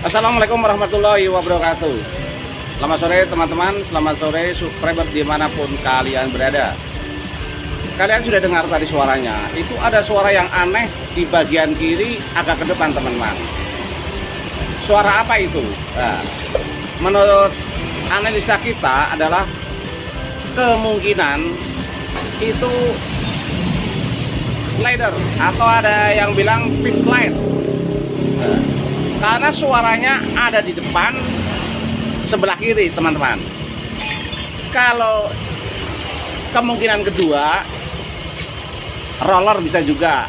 Assalamualaikum warahmatullahi wabarakatuh. Selamat sore teman-teman, selamat sore subscriber dimanapun kalian berada. Kalian sudah dengar tadi suaranya. Itu ada suara yang aneh di bagian kiri agak ke depan teman-teman. Suara apa itu? Nah, menurut analisa kita adalah kemungkinan itu slider atau ada yang bilang fish slide. Nah, karena suaranya ada di depan sebelah kiri teman-teman. Kalau kemungkinan kedua roller bisa juga.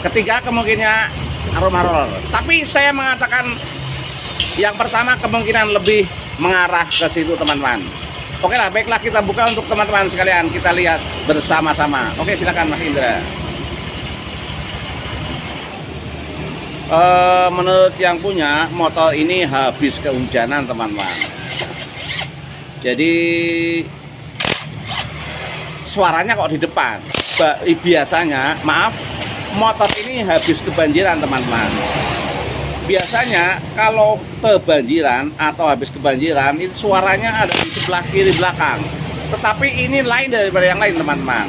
Ketiga kemungkinannya rumah roller. Tapi saya mengatakan yang pertama kemungkinan lebih mengarah ke situ teman-teman. Oke lah, baiklah kita buka untuk teman-teman sekalian, kita lihat bersama-sama. Oke, silakan Mas Indra. Menurut yang punya motor ini habis kehujanan teman-teman. Jadi suaranya kok di depan. Biasanya, maaf, motor ini habis kebanjiran teman-teman. Biasanya kalau kebanjiran atau habis kebanjiran itu suaranya ada di sebelah kiri belakang. Tetapi ini lain daripada yang lain teman-teman.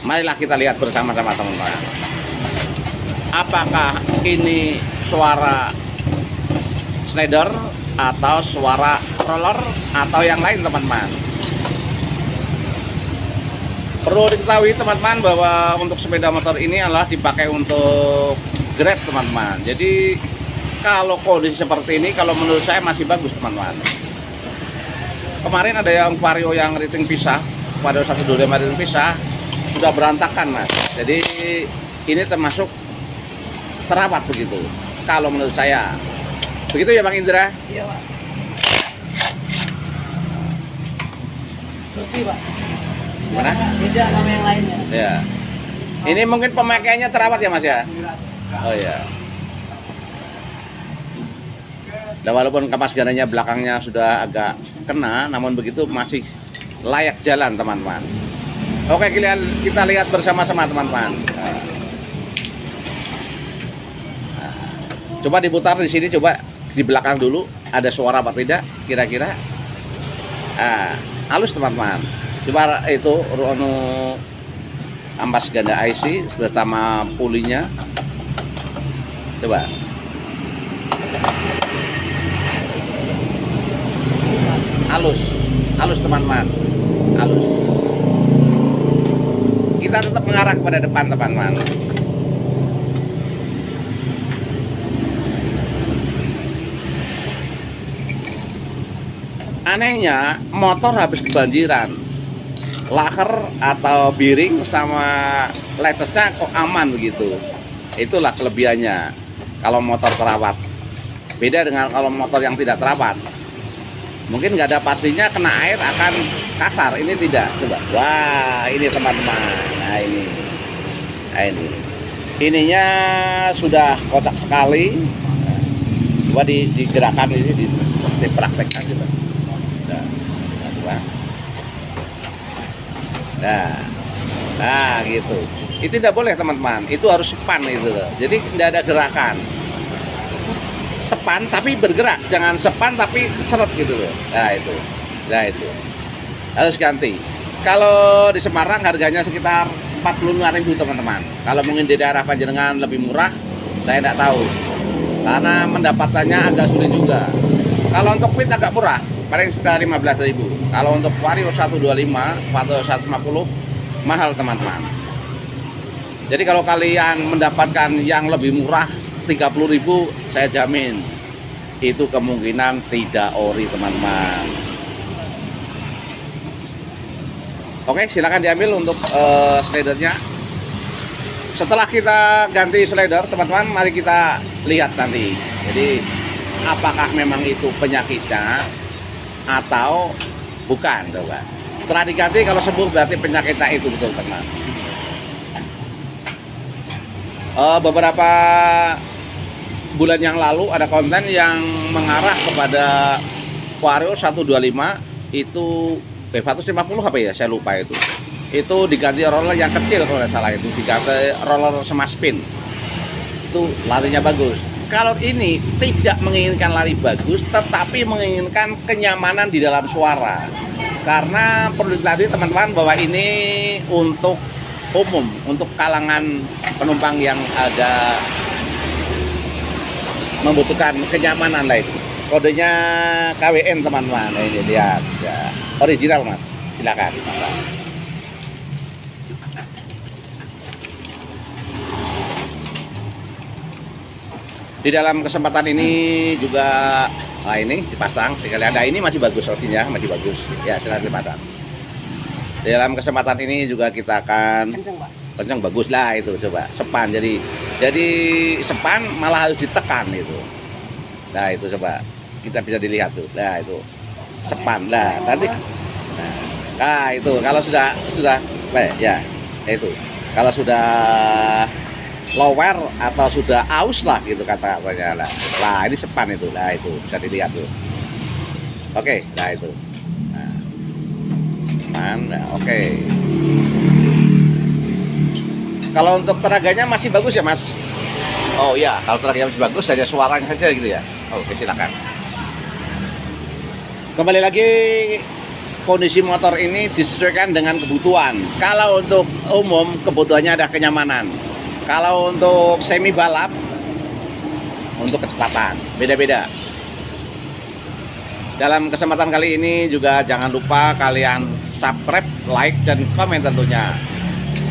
Marilah kita lihat bersama-sama teman-teman. Apakah ini suara slider atau suara roller atau yang lain teman-teman. Perlu diketahui teman-teman bahwa untuk sepeda motor ini adalah dipakai untuk grab teman-teman. Jadi kalau kondisi seperti ini, kalau menurut saya masih bagus teman-teman. Kemarin ada yang Vario yang rating pisah, Vario 125 rating pisah sudah berantakan mas. Jadi ini termasuk terawat begitu, kalau menurut saya. Begitu ya Bang Indra? Iya Pak. Bersih Pak. Gimana? Beda sama yang lainnya. Ya. Ini mungkin pemakaiannya terawat ya Mas ya? Oh iya. Nah, walaupun kapas gananya belakangnya sudah agak kena, namun begitu masih layak jalan teman-teman. Oke, kita lihat bersama-sama teman-teman. Coba diputar di sini, coba di belakang dulu ada suara apa tidak kira-kira. Halus teman-teman. Coba itu ampas ganda IC bersama pulinya. Coba. Halus teman-teman. Halus. Kita tetap mengarah kepada depan teman-teman. Anehnya motor habis kebanjiran, laker atau bearing sama latchesnya kok aman begitu. Itulah kelebihannya kalau motor terawat. Beda dengan kalau motor yang tidak terawat. Mungkin nggak ada pastinya, kena air akan kasar. Ini tidak. Coba. Wah, ini teman-teman. Nah ini. Ininya sudah kotak sekali. Coba digerakkan ini, dipraktekkan gitu. Nah gitu. Itu tidak boleh teman-teman. Itu harus sepan itu loh. Jadi tidak ada gerakan. Sepan tapi bergerak, jangan sepan tapi seret gitu loh. Nah itu harus ganti. Kalau di Semarang harganya sekitar 45.000 teman-teman. Kalau mungkin di daerah Panjenengan lebih murah, saya tidak tahu. Karena mendapatannya agak sulit juga. Kalau untuk Fit agak murah, paling sekitar 15.000. Kalau untuk Vario 125, Vario 150 mahal teman-teman. Jadi kalau kalian mendapatkan yang lebih murah 30.000, saya jamin itu kemungkinan tidak ori teman-teman. Oke, silakan diambil untuk slidernya. Setelah kita ganti slider teman-teman, mari kita lihat nanti. Jadi apakah memang itu penyakitnya atau bukan, coba. Setelah diganti kalau sembuh berarti penyakitnya itu betul teman. Beberapa bulan yang lalu ada konten yang mengarah kepada Vario 125 itu 150 apa ya, saya lupa itu. Itu diganti roller yang kecil kalau tidak salah, itu diganti roller sama spin. itu larinya bagus. Kalau ini tidak menginginkan lari bagus, tetapi menginginkan kenyamanan di dalam suara. Karena perlu diketahui teman-teman bahwa ini untuk umum, untuk kalangan penumpang yang agak membutuhkan kenyamanan lah itu. Kodenya KWN teman-teman. Ini dia, ya. Original mas, silakan. Di dalam kesempatan ini juga, nah ini dipasang sekali ada, ini masih bagus rotinya, masih bagus ya, silakan dipasang. Di dalam kesempatan ini juga kita akan kencang bagus lah itu, coba sepan, jadi sepan malah harus ditekan itu. Nah itu coba kita bisa dilihat tuh, nah itu sepan lah nanti. Nah itu kalau sudah ya itu kalau sudah lower atau sudah aus lah gitu kata-katanya lah. Nah ini sepan itu, nah itu bisa dilihat tuh. Oke, nah itu. Nah, oke. Kalau untuk tenaganya masih bagus ya mas? Oh iya, kalau tenaganya masih bagus, hanya suaranya saja gitu ya. Oke, silakan. Kembali lagi, kondisi motor ini disesuaikan dengan kebutuhan. Kalau untuk umum, kebutuhannya ada kenyamanan. Kalau untuk semi balap, untuk kecepatan, beda-beda. Dalam kesempatan kali ini juga jangan lupa kalian subscribe, like, dan komen tentunya,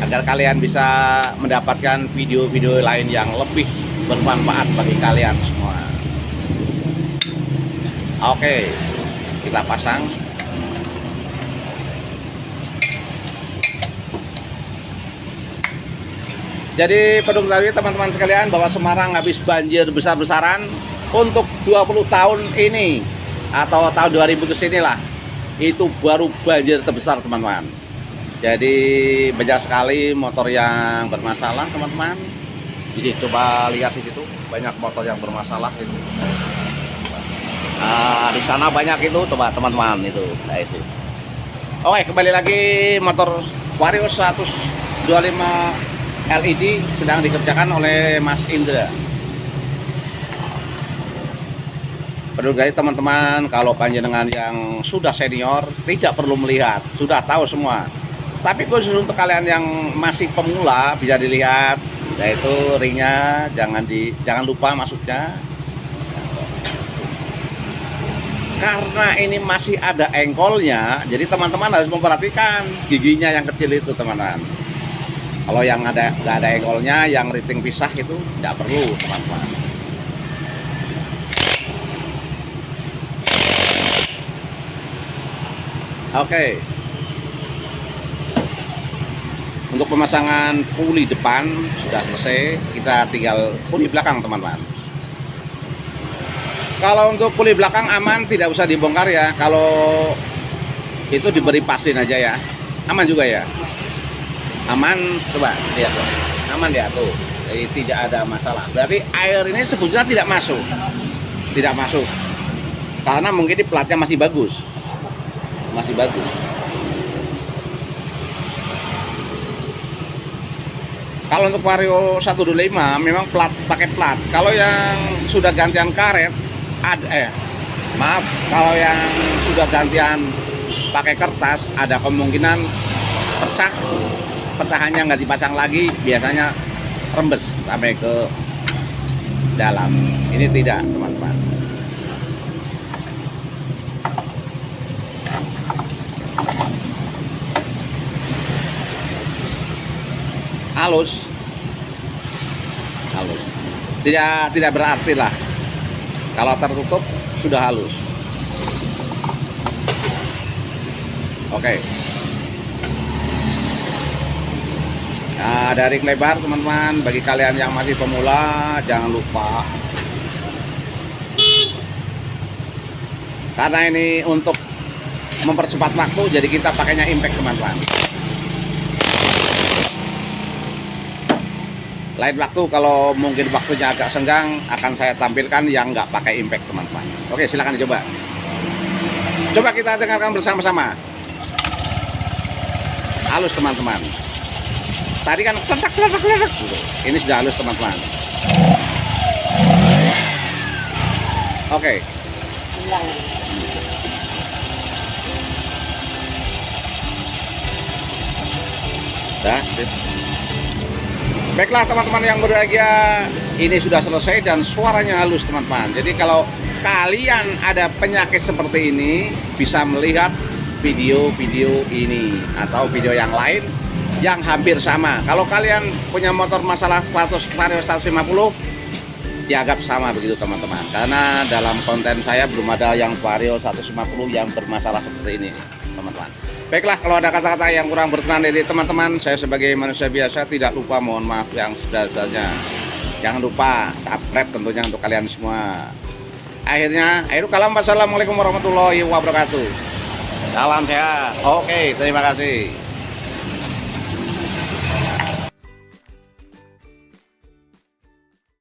agar kalian bisa mendapatkan video-video lain yang lebih bermanfaat bagi kalian semua. Oke, kita pasang. Jadi perlu diketahui teman-teman sekalian bahwa Semarang habis banjir besar-besaran untuk 20 tahun ini atau tahun 2000 kesini lah, itu baru banjir terbesar teman-teman. Jadi banyak sekali motor yang bermasalah teman-teman. Jadi coba lihat di situ, banyak motor yang bermasalah itu. Nah, di sana banyak itu, coba teman-teman itu, nah itu. Oke, kembali lagi motor Vario 125 LED sedang dikerjakan oleh Mas Indra. Perlu guys teman-teman, kalau panjenengan yang sudah senior tidak perlu melihat, sudah tahu semua. Tapi khusus untuk kalian yang masih pemula bisa dilihat, yaitu ringnya jangan lupa maksudnya. Karena ini masih ada engkolnya, jadi teman-teman harus memperhatikan giginya yang kecil itu teman-teman. Kalau yang nggak ada engkolnya, yang riting pisah itu tidak perlu teman-teman. Oke. Untuk pemasangan puli depan sudah selesai, kita tinggal puli belakang teman-teman. Kalau untuk puli belakang aman, tidak usah dibongkar ya. Kalau itu diberi pasin aja ya, aman juga ya. Aman, coba lihat tuh, aman ya tuh, jadi tidak ada masalah. Berarti air ini sebetulnya tidak masuk, karena mungkin di platnya masih bagus, Kalau untuk Vario 125 memang pakai plat. Kalau yang sudah gantian karet kalau yang sudah gantian pakai kertas ada kemungkinan pecahannya nggak dipasang lagi, biasanya rembes sampai ke dalam. Ini tidak teman-teman. Halus, tidak berarti lah kalau tertutup sudah halus. Oke. Nah, dari lebar teman-teman, bagi kalian yang masih pemula jangan lupa, karena ini untuk mempercepat waktu, jadi kita pakainya impact teman-teman. Lain waktu kalau mungkin waktunya agak senggang, akan saya tampilkan yang nggak pakai impact teman-teman. Oke, silahkan dicoba. Coba kita dengarkan bersama-sama. Halus teman-teman. Tadi kan kledak gitu. Ini sudah halus teman-teman. Oke. Hilang. Dah, sip. Baiklah teman-teman yang berbahagia, ini sudah selesai dan suaranya halus teman-teman. Jadi kalau kalian ada penyakit seperti ini, bisa melihat video-video ini atau video yang lain yang hampir sama. Kalau kalian punya motor masalah Vario 150, dianggap sama begitu teman-teman. Karena dalam konten saya belum ada yang Vario 150 yang bermasalah seperti ini teman-teman. Baiklah, kalau ada kata-kata yang kurang berkenan dari teman-teman, saya sebagai manusia biasa tidak lupa mohon maaf yang sebenarnya. Jangan lupa subscribe tentunya untuk kalian semua. Akhirul kalam, wassalamualaikum warahmatullahi wabarakatuh. Salam sehat. Oke, terima kasih.